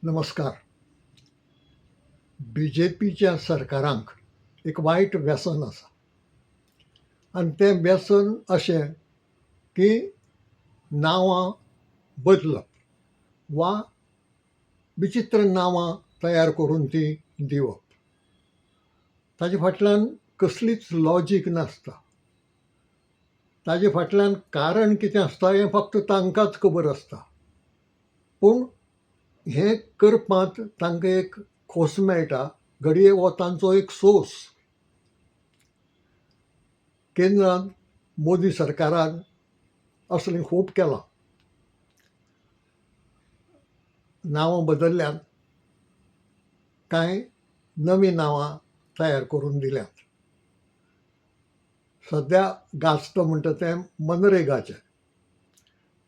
नमस्कार. बी.जे.पीच्या सरकारांक एक वायट व्यसन आसा आनी तें व्यसन अशें की नांवां बदलप वा विचित्र नांवां तयार करून ती दिवप. ताजे फाटल्यान कसलीच लॉजीक नासता. ताजे फाटल्यान कारण कितें आसता हें फक्त तांकांच खबर आसता. पूण हें करपांत तांकां एक खोस मेळटा, घडये हो तांचो एक सोस. केंद्रांत मोदी सरकारान असलें खूब केलां. नांवां बदल्ल्यांत, कांय नवीं नांवां तयार करून दिल्यांत. सद्या गाजता म्हणटा तें मनरेगाचें.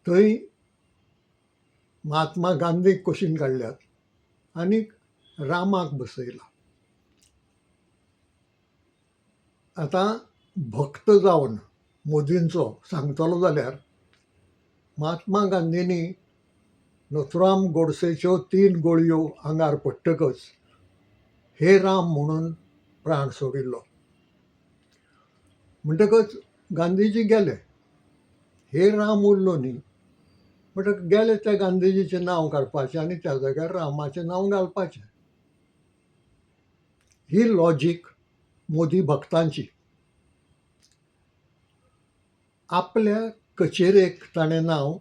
थंय महात्मा गांधीक कुशीन काडल्यात आनीक रामाक बसयला. आतां भक्त जावन मोदींचो सांगतलो जाल्यार महात्मा गांधीनी नथुराम गोडसेच्यो 3 गोळयो आंगार पडटकच हे राम म्हणून प्राण सोडिल्लो. म्हणटकच गांधीजी गेले. हे राम उरलो न्ही, म्हणटक गेले त्या गांधीजीचें नांव काडपाचें आनी त्या जाग्यार रामाचें नांव घालपाचें. ही लॉजीक मोदी भक्तांची. आपल्या कचेरेक ताणें नांव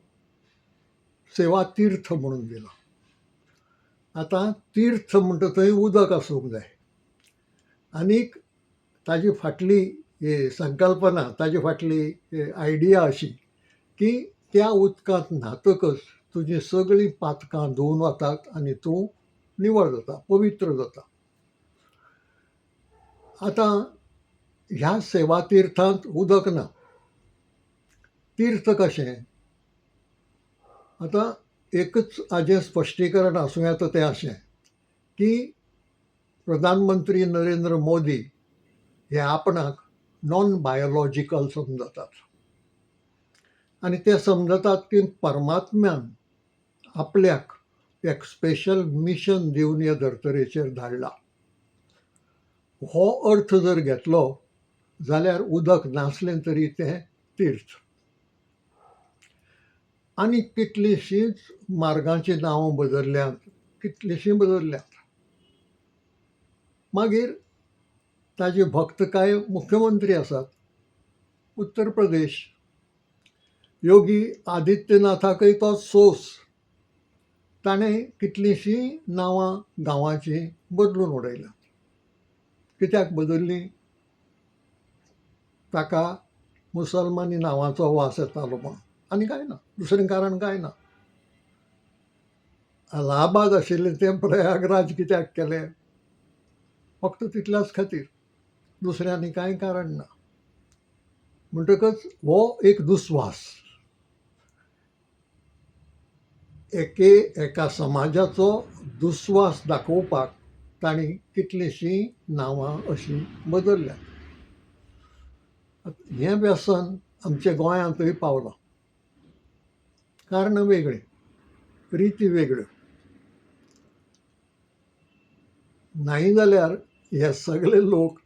सेवा तीर्थ म्हणून दिलां. आतां तीर्थ म्हणटा थंय उदक आसूंक जाय आनीक ताजी फाटली संकल्पना, ताजी फाटली आयडिया अशी की त्या उदकांत न्हातकच तुजीं सगळीं पातकां धुवन वतात आनी तूं निवळ जाता, पवित्र जाता. आतां ह्या सेवा तीर्थांत उदक ना. तीर्थ कशें? आतां एकच हाजें स्पश्टीकरण आसूं येता तें अशें की प्रधानमंत्री नरेंद्र मोदी हे आपणाक नॉन बायोलॉजिकल समजतात आनी ते समजतात की परमात्म्यान आपल्याक एक स्पेशल मिशन दिवन ह्या धर्तरेचेर धाडला. हो अर्थ जर घेतलो जाल्यार उदक नासलें तरी तें तीर्थ. आनी कितलींशींच मार्गांचीं नांवां बदल्ल्यांत, कितलींशीं बदल्ल्यांत. मागीर ताजे भक्त कांय मुख्यमंत्री आसात. उत्तर प्रदेश, योगी आदित्यनाथाकय तो सोस. ताणें कितलींशीं नांवां गांवांचीं बदलून उडयल्यांत. कित्याक बदल्लीं? ताका मुसलमानी नांवांचो वास येतालो म्हूण, आनी कांय ना, दुसरें कारण कांय ना. अलाहाबाद आशिल्लें तें प्रयागराज कित्याक केलें? फक्त तितल्याच खातीर, दुसरें आनी कांय कारण ना. म्हणटकच हो एक दुस्वास. एका समाजाचो दुस्वास दाखोवपाक तांणी कितलींशीं नांवां अशीं बदल्ल्यांत. हें व्यसन आमच्या गोंयांतय पावलां. कारणां वेगळीं, रिती वेगळ्यो. नाही जाल्यार हे सगळे लोक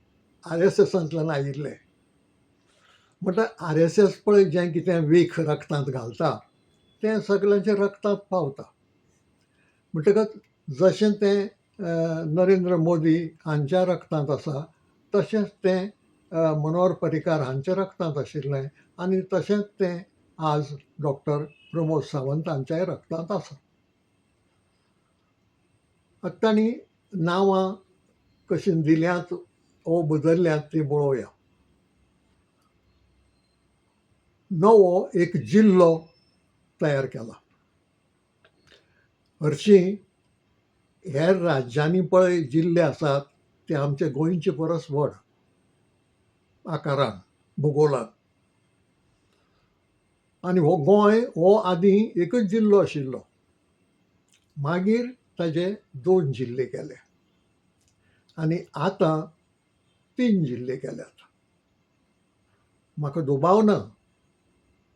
आर.एस.एसांतल्यान आयिल्ले. म्हणटा आर.एस.एस पळय जें कितें वीख रगतांत घालता तें सगळ्यांच्या रगतांत पावता. म्हणटकच जशें तें नरेंद्र मोदी हांच्या रगतांत आसा तशेंच तें मनोहर पर्रीकार हांच्या रगतांत आशिल्लें आनी तशेंच तें आज डॉक्टर प्रमोद सावंत हांच्याय रगतांत आसा. आतां तांणी नांवां कशीं दिल्यांत वो बदल्ल्यांत ती पळोवया. नवो एक जिल्लो तयार केला. हरशीं हेर राज्यांनी पळय जिल्ले आसात ते आमचे गोंयचे परस व्हड आकारान, भुगोलान. आनी हो गोंय हो आदीं एकच जिल्लो आशिल्लो. मागीर ताजे 2 जिल्ले केले आनी आतां 3 जिल्ले केल्यात. म्हाका दुबाव ना.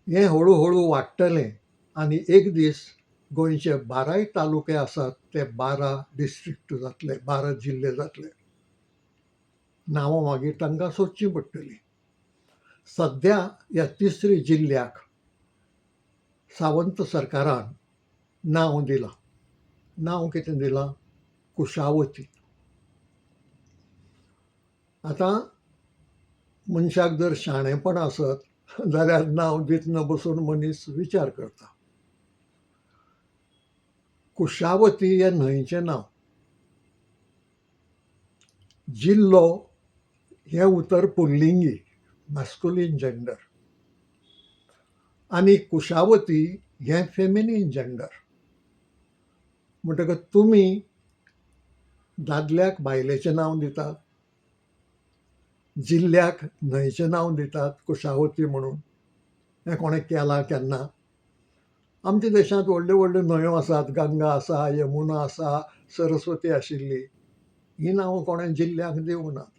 हें हळू हळू वाडटलें आनी एक दीस गोंयचे 12 तालुके आसात ते 12 डिस्ट्रिक्ट जातले, 12 जिल्ले जातले. नांवां मागीर तांकां सोदचीं पडटलीं. सध्या ह्या 3 जिल्ल्याक सावंत सरकारान नांव दिलां. नांव कितें दिलां? कुशावती. आतां मनशाक जर शाणेपण आसत जाल्यार नांव दितना बसून मनीस विचार करता. कुशावती हें न्हंयचें नांव. जिल्लो हें उतर पुल्लिंगी, मॅस्कुलीन जेंडर. आनी कुशावती हें फेमिनीन जेंडर. म्हणटकच तुमी दादल्याक बायलेचें नांव दितात, जिल्ल्याक न्हंयचें नांव दितात कुशावती म्हणून. हें कोणें केलां केन्ना? आमच्या देशांत व्हडल्यो व्हडल्यो न्हंयो आसात, गंगा आसा, यमुना आसा, सरस्वती आशिल्ली. हीं नांवां कोणें जिल्ल्याक दिवंक नात.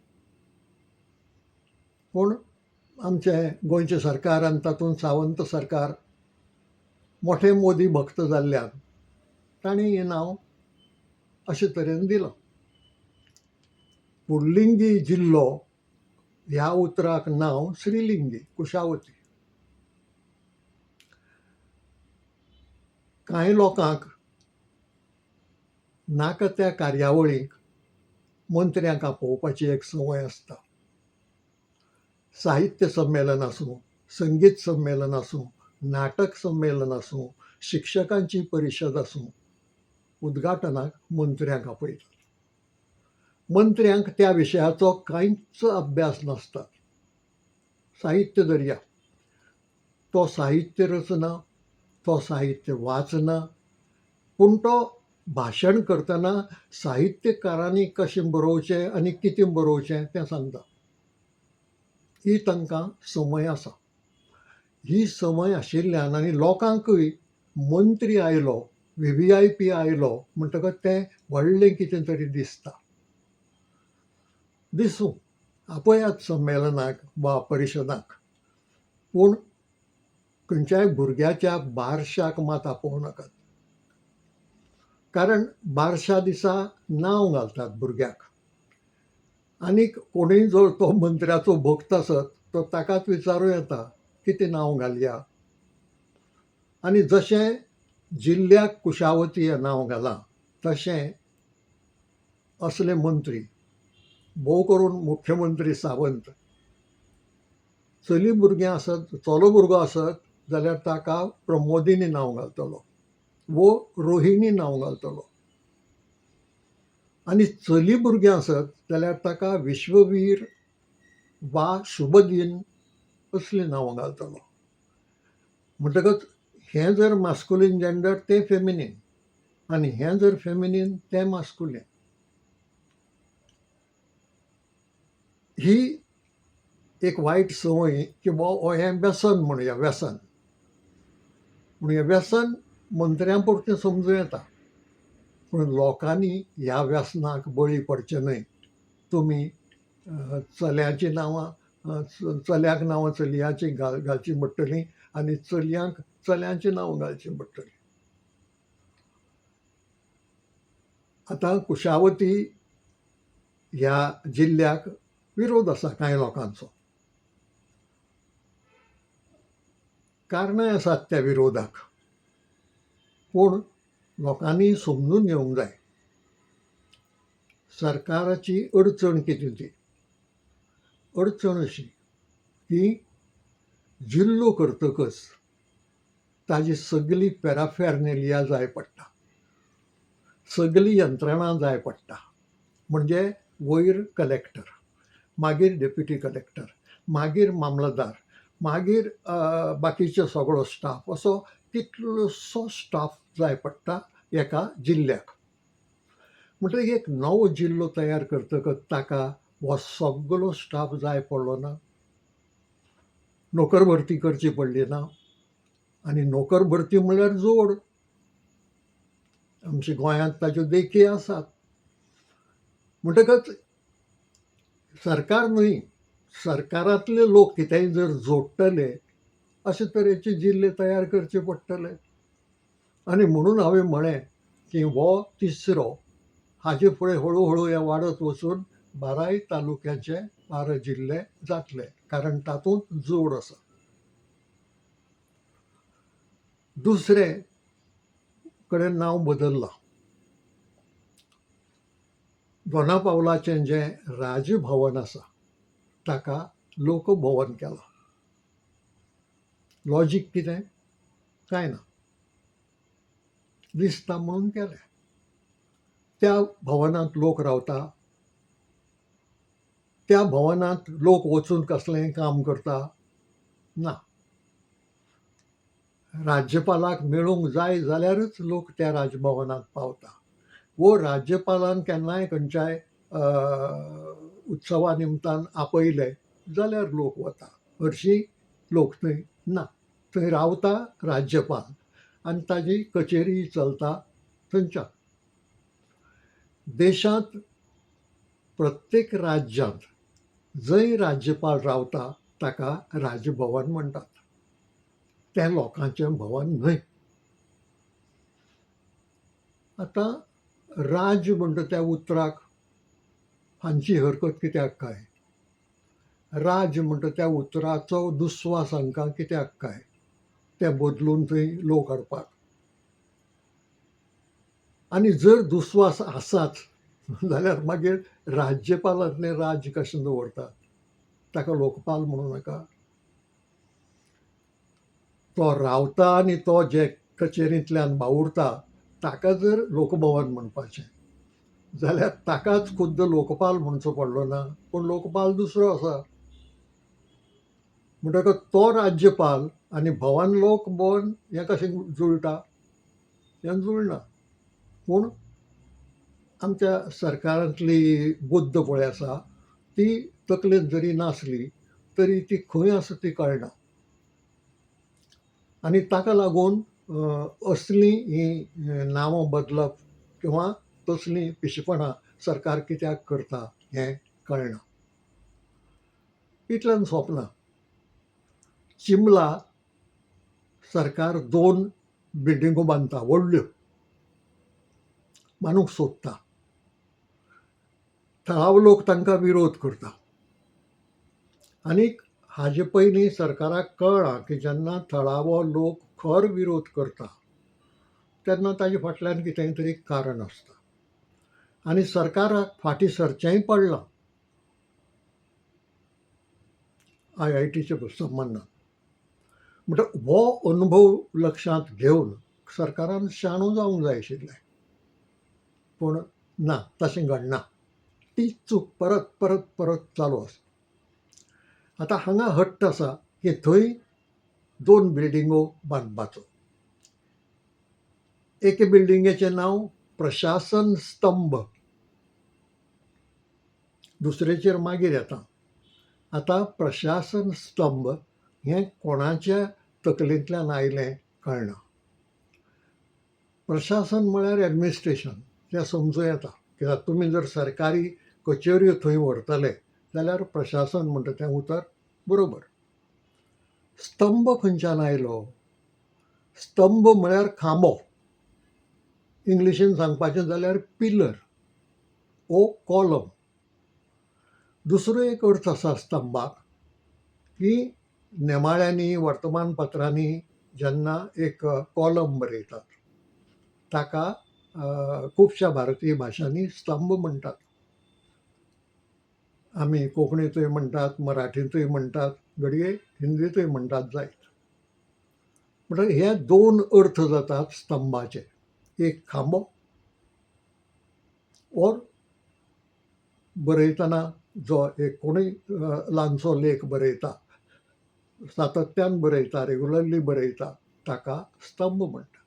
पूण आमचें गोंयचें सरकार आनी तातूंत सावंत सरकार मोठे मोदी भक्त जाल्ल्यान तांणी हें नांव अशे तरेन दिलां. पुल्लिंगी जिल्लो ह्या उतराक नांव श्रीलिंगी, कुशावती. कांय लोकांक नाका त्या कार्यावळीक मंत्र्यांक आपोवपाची एक संवय आसता. साहित्य संमेलन आसूं, संगीत संमेलन आसूं, नाटक संमेलन आसूं, शिक्षकांची परिशद आसूं, उद्घाटनाक मंत्र्यांक आपयतात. मंत्र्यांक त्या विशयाचो कांयच अभ्यास नासता. साहित्य दर्या, तो साहित्य रचना, तो साहित्य वाचना, पूण तो भाशण करतना साहित्यकारांनी कशें बरोवचें आनी कितें बरोवचें तें सांगता. ही तांकां संवय आसा. ही संवय आशिल्ल्यान आनी लोकांकूय मंत्री आयलो, VVIP आयलो म्हणटकच तें व्हडलें कितें तरी दिसता. दिसूं, आपयात संमेलनाक वा परिशदाक, पूण खंयच्याय भुरग्याच्या बारशाक मात आपोवं नाकात. कारण बारशा दिसा नांव घालतात भुरग्याक. आनीक कोणूय जर तो मंत्र्याचो भक्त आसत तो ताकाच विचारूं येता कितें नांव घालया. आनी जशें जिल्ल्याक कुशावती हें नांव घालां तशें असले मंत्री, भोव करून मुख्यमंत्री सावंत, चली भुरगें आसत, चलो भुरगो आसत जाल्यार ताका प्रमोदिनी नांव घालतलो वो रोहिणी नांव घालतलो. आनी चली भुरगें आसत जाल्यार ताका विश्ववीर वा शुभदीन असलीं नांवां घालतलो. म्हणटकच हें जर मास्कुलीन जेंडर तें फेमिनीन आनी हें जर फेमिनीन तें मास्कुलीन. ही एक वायट संवय किंवा हें व्यसन म्हणुया, व्यसन. पूण हें व्यसन मंत्र्यां पुरतें समजूं येता, पूण लोकांनी ह्या व्यसनाक बळी पडचे न्हय. तुमी चल्याची नांवां, चल्याक नांवां चलयांची घालचीं पडटलीं आनी चलयांक चल्यांची नांवां घालचीं पडटलीं. आतां कुशावती ह्या जिल्ल्याक विरोध आसा कांय लोकांचो. कारणांय आसात त्या विरोधाक, पूण लोकांनी समजून घेवंक जाय सरकाराची अडचण कितें ती. अडचण अशी की जिल्लो करतकच ताजी सगळी पॅराफॅर्नेलिया जाय पडटा, सगळी यंत्रणा जाय पडटा. म्हणजे वयर कलेक्टर, मागीर डेप्युटी कलेक्टर, मागीर मामलतदार, मागीर बाकीचो सगळो स्टाफ, असो कितलोसो स्टाफ जाय पडटा एका जिल्ल्याक. म्हणटकीर एक नवो जिल्लो तयार करतकच ताका हो सगळो स्टाफ जाय पडलो ना. नोकर भरती करची पडली ना. आनी नोकर भरती म्हळ्यार जोड. आमच्या गोंयांत ताच्यो देखी आसात. म्हणटकच सरकार न्हय, सरकारांतले लोक कितेंय जर जोडटले अशे तरेचे जिल्ले तयार करचे पडटले. आनी म्हणून हांवें म्हळें की हो तिसरो हाचे फुडें हळू हळू हें वाडत वचून 12 तालुक्याचे 12 जिल्ले जातले, कारण तातूंत जोड आसा. दुसरे कडेन नांव बदल्लां. दोना पावलाचें जें राजभवन आसा ताका लोकभवन केलां. लॉजीक कितें? कांय ना, दिसता म्हणून केलें. त्या भवनांत लोक रावता, त्या भवनांत लोक वचून कसलेंय काम करता? ना. राज्यपालाक मेळूंक जाय जाल्यारच लोक त्या राजभवनांत पावता. वो राज्यपालान केन्नाय खंयच्याय उत्सवा निमतान आपयले जाल्यार लोक वता. हरशीं लोक थंय ना. थंय रावता राज्यपाल आनी ताजी कचेरी चलता थंयच्यान. देशांत प्रत्येक राज्यांत जंय राज्यपाल रावता ताका राजभवन म्हणटात. तें लोकांचें भवन न्हय. आतां राज म्हणटा त्या उतराक हांची हरकत कित्याक काय? राज म्हणटा त्या उतराचो दुस्वास हांकां कित्याक काय? तें बदलून थंय लोक हाडपाक. आनी जर दुस्वास आसाच जाल्यार मागीर राज्यपालांतलें राज कशें दवरतात? ताका लोकपाल म्हणूं नाका. तो रावता आनी तो जे कचेरींतल्यान वावुरता ताका जर लोकभवन म्हणपाचें जाल्यार ताकाच खुद्द लोकपाल म्हणचो पडलो ना, पूण लोकपाल दुसरो आसा. म्हणटकच तो राज्यपाल आनी भवन लोकभवन हें कशें जुळटा? हें जुळना. पूण आमच्या सरकारांतली बुद्द पळय आसा ती तकलेंत जरी नासली तरी ती खंय आसा ती कळना. आनी ताका लागून असलीं हीं नांवां बदलप किंवा तसलीं पिशेपणां सरकार कित्याक करता हें कळना. इतल्यान सोंपना. चिंबला सरकार 2 बिल्डिंगो बांदता व्हडल्यो, मारूंक सोदता. थळावो लोक तांकां विरोध करता. आनीक हाजे पयलीं सरकाराक कळ्ळां की जेन्ना थळावो लोक खर विरोध करता तेन्ना ताजे फाटल्यान कितेंय तरी कारण आसता. आनी सरकाराक फाटीं सरचेंय पडलां IITचे संबंदान. म्हणटकच हो अनुभव लक्षांत घेवन सरकारान शाणो जावंक जाय आशिल्लें. पूण ना, तशें घडना. तीच चूक परत परत परत चालू आसा. आतां हांगा हट्ट आसा की थंय 2 बिल्डिंगो बांदपाचो. एके बिल्डिंगेचें नांव प्रशासन स्तंभ, दुसरेचेर मागीर येता. आतां प्रशासन स्तंभ हें कोणाच्या तकलेंतल्यान आयलें कळना. प्रशासन म्हळ्यार एडमिनिस्ट्रेशन तें समजूं येता. कित्याक तुमी जर सरकारी कचेऱ्यो थंय व्हरतले जाल्यार प्रशासन म्हणटा तें उतर बरोबर. स्तंभ खंयच्यान आयलो? स्तंभ म्हळ्यार खांबो. इंग्लिशीन सांगपाचें जाल्यार पिलर ओ कॉलम. दुसरो एक अर्थ आसा स्तंभाक की नेमाळ्यांनी वर्तमानपत्रांनी जेन्ना एक कॉलम बरयतात ताका खुबश्या भारतीय भाशांनी स्तंभ म्हणटात. आमी कोंकणींतूय म्हणटात, मराठींतूय म्हणटात, घडये हिंदींतूय म्हणटात जायत. म्हणटकीर हे 2 अर्थ जातात स्तंभाचे. एक खांबो ओर बरयतना जो एक कोणूय ल्हानसो लेख बरयता, सातत्यान बरयता, रेगुलरली बरयता ताका स्तंभ म्हणटा.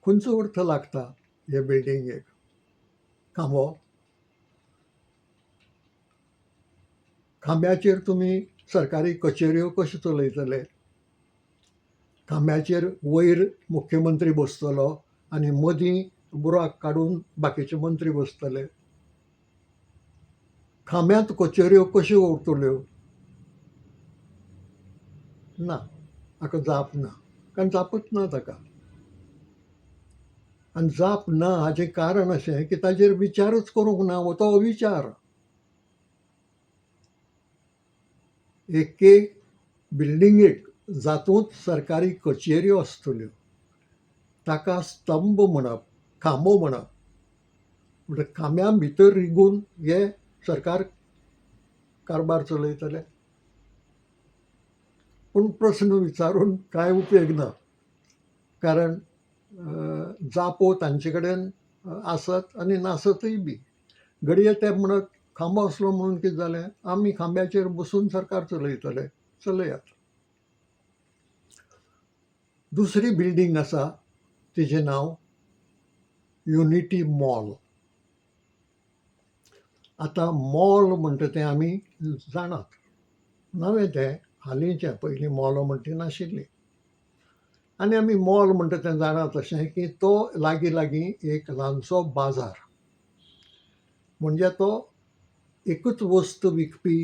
खंयचो अर्थ लागता हे बिल्डिंगेक? खांबो. खांब्याचेर तुमी सरकारी कचेऱ्यो कश्यो चलयतले? खांब्याचेर वयर मुख्यमंत्री बसतलो आनी मदीं बुराक काडून बाकीचे मंत्री बसतले. खांब्यांत कचेऱ्यो कश्यो उरतल्यो? ना, हाका जाप ना, कारण जापच ना ताका. आनी जाप ना हाचें कारण अशें की ताजेर विचारूच करूंक ना, हो तो अविचार. एक बिल्डिंगेक जातूंत सरकारी कचेऱ्यो आसतल्यो ताका स्तंभ म्हणप, खांबो म्हणप. म्हणजे खांब्या भितर रिगून हे सरकार कारबार चलयतले. पूण प्रस्न विचारून कांय उपेग ना. कारण जापो तांचे कडेन आसत आनी नासतय बी. घडये ते म्हणत खांबो आसलो म्हणून कितें जालें, आमी खांब्याचेर बसून सरकार चलयतले, चलयात. दुसरी बिल्डींग आसा तिचें नांव युनिटी मॉल. आतां मॉल म्हणटा तें आमी जाणात. नवें तें हालींचें, पयलीं मॉल म्हणटा ती नाशिल्ली. आनी आमी मॉल म्हणटा तें जाणात अशें की तो लागीं लागीं एक ल्हानसो बाजार. म्हणजे तो एकूच वस्त विकपी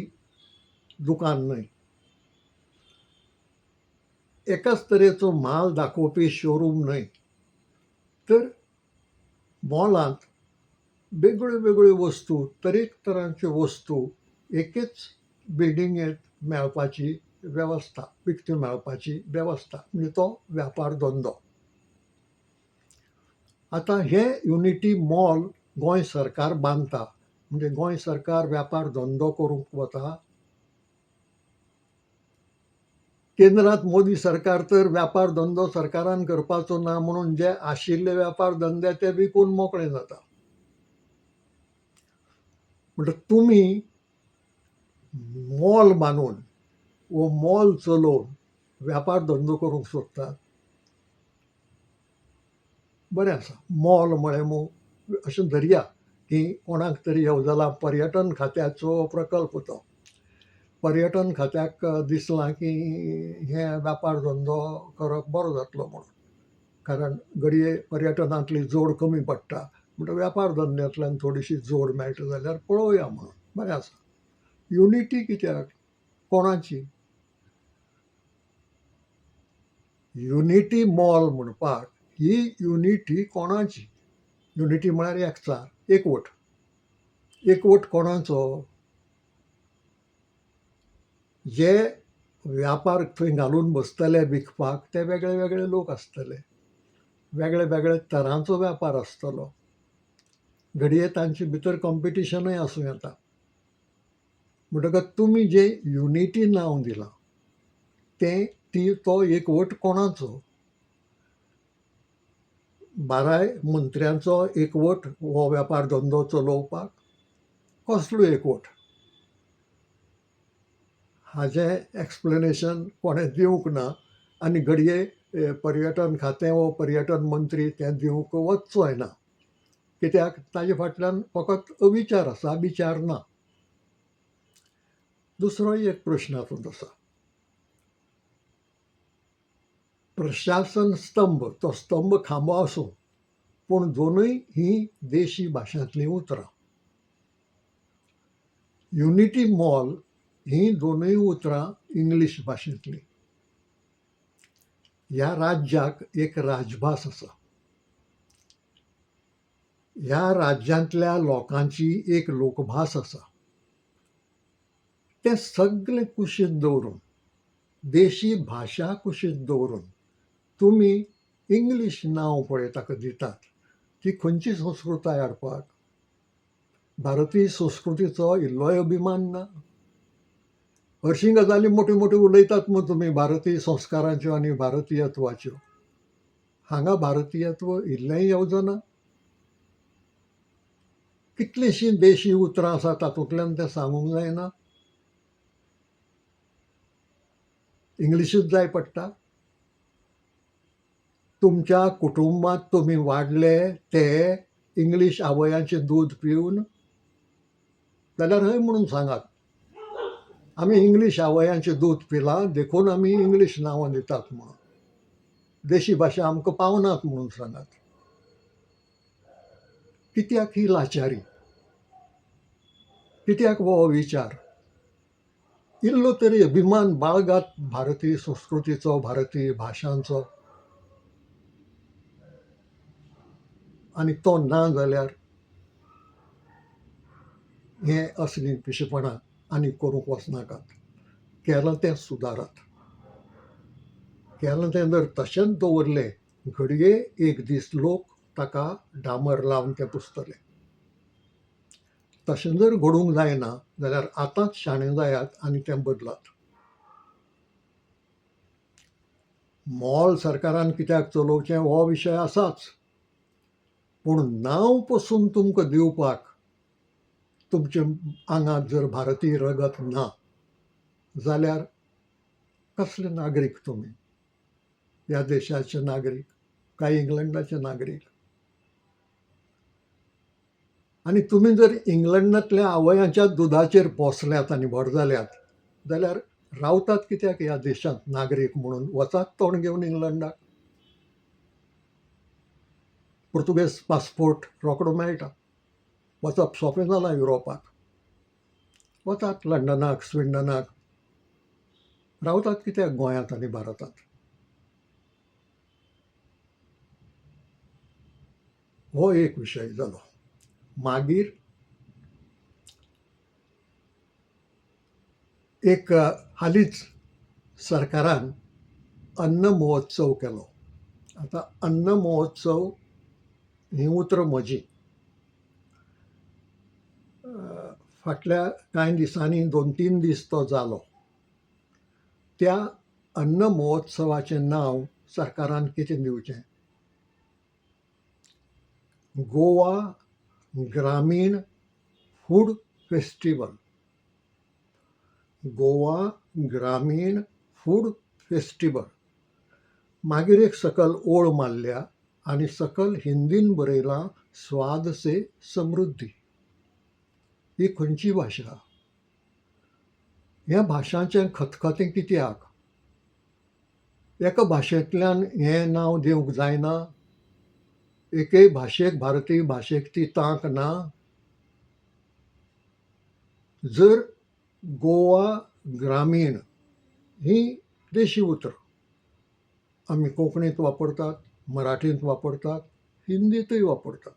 दुकान न्हय. एकाच तरेचो म्हाल दाखोवपी शोरूम न्हय. तर मॉलांत वेगळ्यो वेगळ्यो वस्तू, तरेक तरांच्यो वस्तू एकेच बिल्डिंगेंत मेळपाची वेवस्था, विकत्यो मेळपाची वेवस्था, म्हणजे तो व्यापार धंदो. आतां हे युनिटी मॉल गोंय सरकार बांदता. म्हणजे गोंय सरकार व्यापार धंदो करूंक वता. केंद्रांत मोदी सरकार तर व्यापार धंदो सरकारान करपाचो ना म्हणून जे आशिल्ले व्यापार धंदे ते विकून मोकळे जाता. म्हणजे तुमी मॉल बांदून वो मॉल चलोवन व्यापार धंदो करूंक सोदतात, बरें आसा. मॉल म्हळें मू अशें धरया की कोणाक तरी येवजला पर्यटन खात्याचो प्रकल्प तो. पर्यटन खात्याक दिसलां की हे व्यापार धंदो करप बरो जातलो म्हणून. कारण घडये पर्यटनांतली जोड कमी पडटा. म्हणटा व्यापार धंद्यांतल्यान थोडीशी जोड मेळटा जाल्यार पळोवया म्हणून. बरें आसा. युनिटी कित्याक? कोणाची? युनिटी मॉल म्हणपाक ही युनिटी कोणाची? युनिटी म्हळ्यार एकचार, एकवट. एकवट कोणाचो? जे व्यापार थंय घालून बसतले विकपाक ते वेगळे वेगळे लोक आसतले. वेगळे वेगळे तरांचो व्यापार आसतलो. घडये तांचे भितर कॉम्पिटिशनूय आसूं येता. म्हणटकच तुमी जे युनिटी नांव दिलां तें तो एकवट कोणाचो? बाराय मंत्र्यांचो एकवट हो व्यापार धंदो चलोवपाक? कसलो एकवट? हाचें एक्सप्लेनेशन कोणें दिवंक ना. आनी घडये पर्यटन खातें वो पर्यटन मंत्री तें दिवंक वचचोय ना. कित्याक ताजे फाटल्यान फकत अविचार आसा, विचार ना. दुसरोय एक प्रश्न हातूंत आसा. प्रशासन स्तंभ, तो स्तंभ खांबो आसूं, पूण दोनूय ही देशी भाशांतलीं उतरां. युनिटी मॉल ही दोनूय उतरां इंग्लीश भाशेंतलीं. ह्या राज्याक एक राजभास आसा. ह्या राज्यांतल्या लोकांची एक लोकभास आसा. तें सगळें कुशीक दवरून, देशी भाशा कुशीक दवरून तुमी इंग्लीश नांव पळय ताका दितात. ती खंयची संस्कृताय हाडपाक? भारतीय संस्कृतीचो इल्लोय अभिमान ना? हरशीं गजाली मोठ्यो मोठ्यो उलयतात मग तुमी भारतीय संस्काराच्यो आनी भारतीयत्वाच्यो. हांगा भारतीयत्व इल्लेंय येवजना. कितलींशीं देशी उतरां आसा तातूंतल्यान तें सांगूंक जायना. इंग्लिशूच जाय पडटा. तुमच्या कुटुंबांत तुमी वाडले ते इंग्लीश आवयांचें दूद पिवन? जाल्यार हय म्हणून सांगात. आमी इंग्लीश आवयांचें दूद पिलां देखून आमी इंग्लीश नांवां दितात म्हणून. देशी भाशा आमकां पावनात म्हणून सांगात. कित्याक ही लाचारी? कित्याक हो अविचार? इल्लो तरी अभिमान बाळगात भारतीय संस्कृतीचो, भारतीय भाशांचो. आनी तो ना जाल्यार हें असलीं पिशेपणां आनी करूंक वचनाकात. केलां तें सुदारात. केलां तें जर तशेंच दवरलें, घडये एक दीस लोक ताका डामर लावन तें पुसतले. तशें जर घडूंक जायना जाल्यार आतांच शाणे जायात आनी तें बदलात. मोल सरकारान कित्याक चलोवचें हो विशय आसाच, पूण नांव पसून तुमकां दिवपाक तुमच्या आंगात जर भारतीय रगत ना जाल्यार कसले नागरीक तुमी? ह्या देशाचे नागरीक काय इंग्लंडाचे नागरीक? आनी तुमी जर इंग्लंडांतल्या आवयांच्या दुदाचेर पोसल्यात आनी व्हड जाल्यात जाल्यार रावतात कित्याक ह्या देशांत नागरीक म्हणून? वचात तोंड घेवन इंग्लंडाक. पुर्तुगेज पासपोर्ट रोखडो मेळटा. वचप सोंपें जालां युरोपाक. वतात लंडनाक, स्विडनाक. रावतात कित्याक गोंयांत आनी भारतांत? हो एक विशय जालो. मागीर एक हालींच सरकारान अन्न महोत्सव केलो. आतां अन्न महोत्सव ही उतरां म्हजी. फाटल्या कांय दिसांनी 2-3 दीस तो जालो. त्या अन्न महोत्सवाचें नांव सरकारान कितें दिवचें? गोवा ग्रामीण फूड फेस्टिवल. गोवा ग्रामीण फूड फेस्टिवल. मागीर एक सकयल ओळ मारल्या आनी सकयल हिंदीन बरयलां स्वाद से समृद्धी. ही खंयची भाशा? ह्या भाशांचें खतखतें कित्याक? एका भाशेंतल्यान हें नांव दिवंक जायना? एके भाशेक भारतीय भाशेक ती तांक ना? जर गोवा ग्रामीण ही देशी उतर आमी कोंकणींत वापरतात, मराठींत वापरतात, हिंदींतूय वापरतात.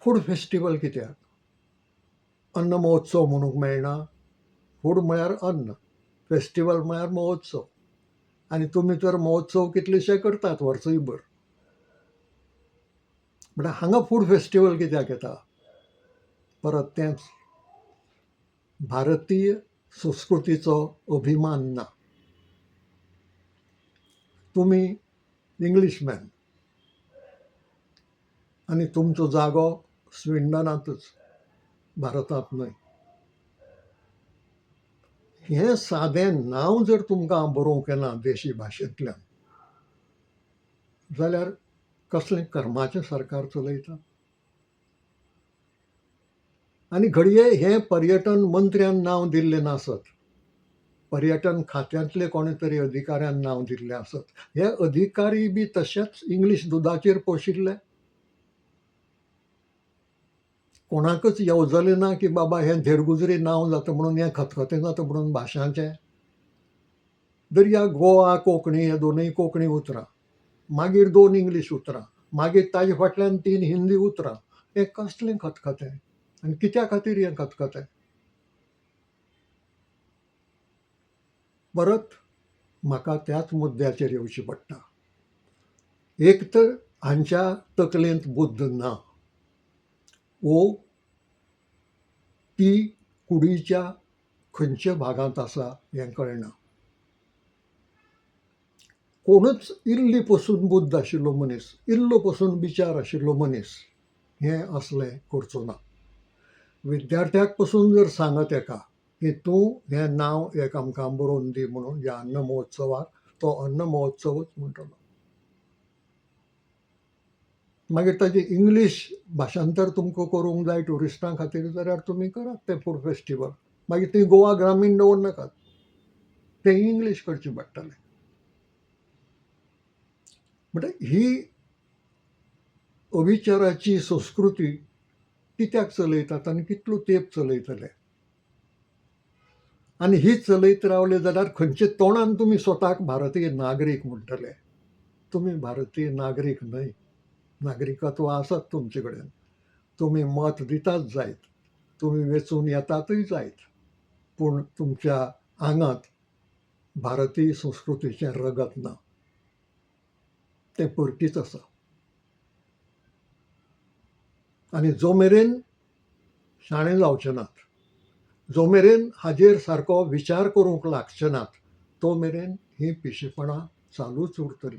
फूड फेस्टिवल कित्याक? अन्न महोत्सव म्हणूंक मेळना? फूड म्हळ्यार अन्न, फेस्टिवल म्हळ्यार महोत्सव. आनी तुमी तर महोत्सव कितलेशे करतात वर्सयभर. म्हणल्यार हांगा फूड फेस्टिवल कित्याक येता? परत तेंच, भारतीय संस्कृतीचो अभिमान ना. तुमी इंग्लीशमॅन आनी तुमचो जागो स्विडनांतच, भारतांत न्हय. हें सादें नांव जर तुमकां बरोवंक येना देशी भाशेंतल्यान जाल्यार कसलें कर्माचें सरकार चलयता? आनी घडये हें पर्यटन मंत्र्यान नांव दिल्लें नासत. पर्यटन खात्यांतले कोणे तरी अधिकाऱ्यान नांव दिल्लें आसत. हे अधिकारी बी तशेंच इंग्लीश दुदाचेर पोशिल्ले? कोणाकच येवजलें ना की बाबा हें धेडगुजरी नांव जाता म्हणून, हें खतखतें जाता म्हणून भाशांचें? दर्या गोवा कोंकणी हे दोनूय कोंकणी उतरां, मागीर 2 इंग्लीश उतरां, मागीर ताजे फाटल्यान 3 हिंदी उतरां. हें कसलें खतखतें? आनी कित्या खातीर हें खतखतें? परत म्हाका त्याच मुद्द्याचेर येवचें पडटा. एक तर हांच्या तकलेंत बुद्द ना, वो ती कुडीच्या खंयच्या भागांत आसा हें कळना. कोणूच इल्ली पसून बुद्द आशिल्लो मनीस, इल्लो पसून विचार आशिल्लो मनीस हें असलें करचो ना. विद्यार्थ्याक पसून जर सांगत एका की तूं हें नांव एक आमकां बरोवन दी म्हणून ह्या अन्न महोत्सवाक, तो अन्न महोत्सवच म्हणटलो. मागीर ताजें इंग्लीश भाशांतर तुमकां करूंक जाय ट्युरिस्टां खातीर जाल्यार तुमी करात तें फूड फेस्टिवल. मागीर थंय गोवा ग्रामीण दवरनाकात, तें इंग्लीश करचें पडटलें. म्हणटकीर ही अविचाराची संस्कृती कित्याक चलयतात आनी कितलो तेंप चलयतले? आनी ही चलयत रावले जाल्यार खंयचे तोंडान तुमी स्वताक भारतीय नागरीक म्हणटले? तुम्ही भारतीय नागरीक न्हय. नागरिकत्व आसत तुमचे कडेन. तुम्ही मत दितात जायत. तुम्ही वेंचून येतातय जायत. पूण तुमच्या आंगांत भारतीय संस्कृतीचें रगत ना. तें परकीच आसा. आनी जो मेरेन शाणे जावचे नात, जो मेरेन हाजेर सारको विचार करूंक लागचे नात, तो मेरेन ही पिशेपणां चालूच उरतली.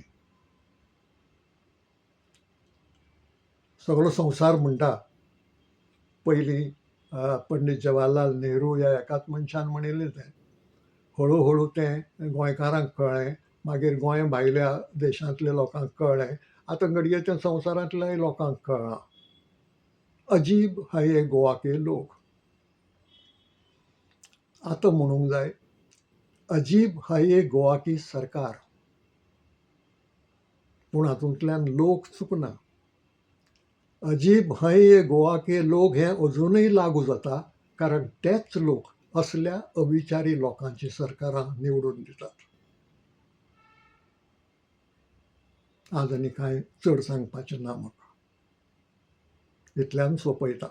सगळो संवसार म्हणटा पयलीं पंडीत जवाहरलाल नेहरू ह्या एकाच मनशान म्हणिल्लें तें. हळू हळू तें गोंयकारांक कळ्ळें, मागीर गोंय भायल्या देशांतल्या लोकांक कळ्ळें, आतां घडये तें संवसारांतल्याय लोकांक कळ्ळां. अजीब है ये गोवा के लोग. आतां म्हणूंक जाय, अजीब है ये गोवा की सरकार. पूण हातूंतल्यान लोक चुकना. अजीब है ये गोवा के लोग हें अजुनूय लागू जाता, कारण तेच लोक असल्या अविचारी लोकांची सरकारां निवडून दितात. आज आनी कांय चड सांगपाचें ना म्हाका. इतल्यान सोंपयता.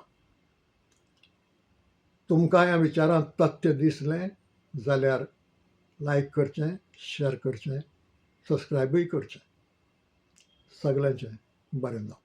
तुमकां ह्या विचारांत तथ्य दिसलें जाल्यार लायक करचें, शेअर करचें, सबस्क्रायबूय करचें. सगल्यांचें बरें जावं.